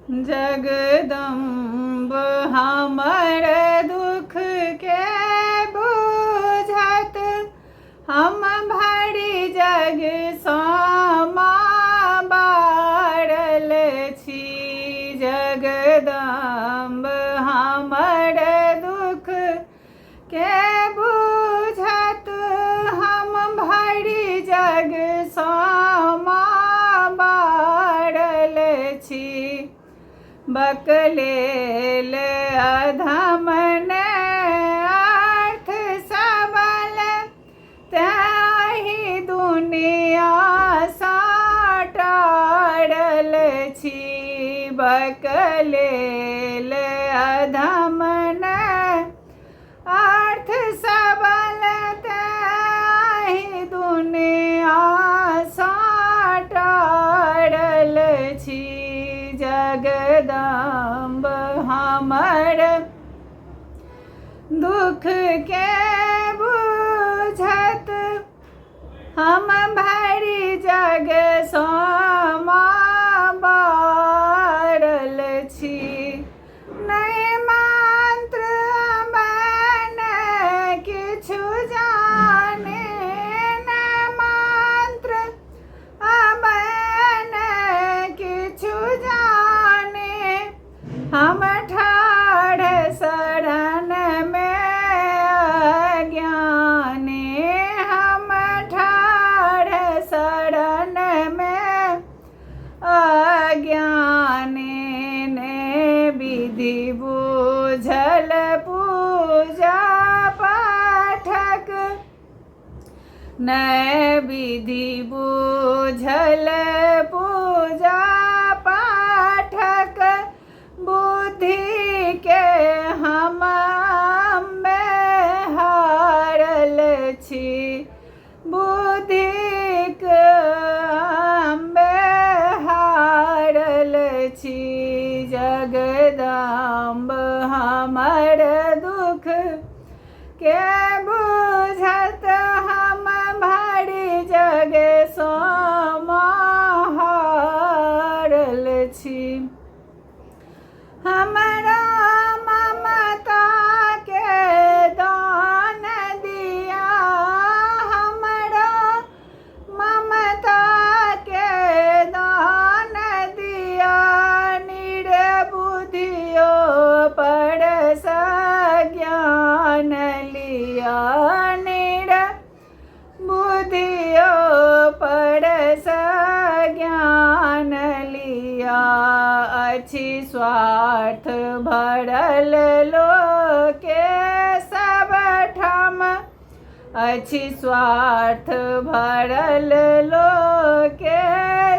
जगदम्ब हमर दुख के बुझत हम भरी जग सामा बारल छी। जगदम्ब हमर दुख के बुझत हम भरी जग सामा बारल छी। बकलेल अधम ने अर्थ सबल ताहि दुनिया साटारल छी। बकलेल अधम ने अर्थ सबल ताहि दुनिया साटारल छी। जगदम्ब हमर दुख के बुझत हम भरी जग सामा बारल छी। नहीं मंत्र अमन किछु जाने, नहीं मंत्र अमन किछु जाने, हम ठाढ़ शरण में अज्ञानी। हम ठाढ़ शरण में अज्ञानी ने विधि बूझल पूजा पाठक, नै विधि बूझल पूजा पाठक, बुद्धि के हम हारल छी। बुद्धि के हारल छी। जगदम्ब हमर दुख के बुझत हम भरी जग सामा हारल छी। हमरा ममता के दान दिया, हमरा ममता के दान दिया, निर्बुद्धियों पर सज्ञान लिया। निर्बुद्धियों पर सज्ञान लिया। अच्छी स्वार्थ भरल लोके सब ठाम, अच्छी स्वार्थ भरल लोके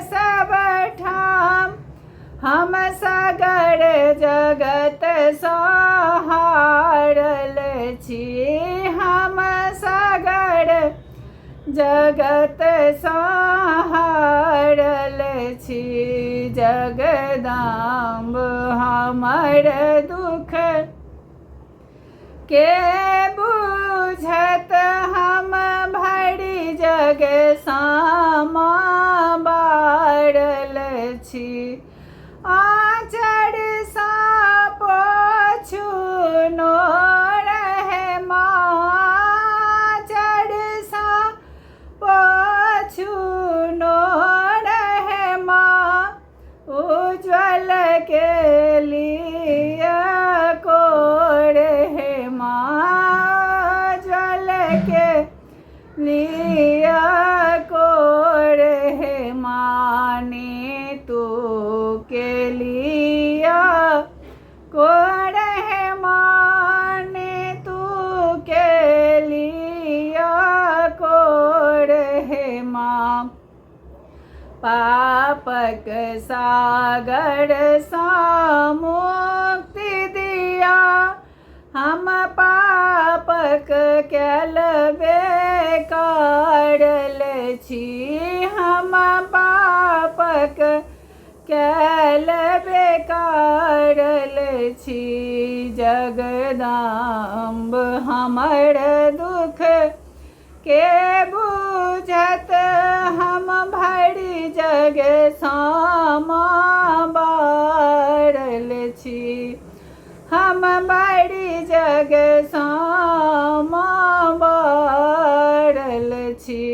सब ठाम, हम सगर जगत सहारल छी। हम सगर जगत सहारल छी। जगदम्ब हमर दुख के बुझत हम भरी जग सामा बारल छी। आचर सा पोछु नो रहे आचर सा पोछु नो रहे उज्ज्वल के लिए कोर है उज्ज्वल के लिए कोर है माने तू के लिए कोर है माने तू के लिए कोर है माँ। पापक सागर सा मुक्ति दिया, हम पापक कैल बेकारल छी। हम पापक कैल बेकारल छी। जगदम्ब हमर दुख के बुझत हम भरी जग सामा बार हम बड़ी जग सामा बारल छी।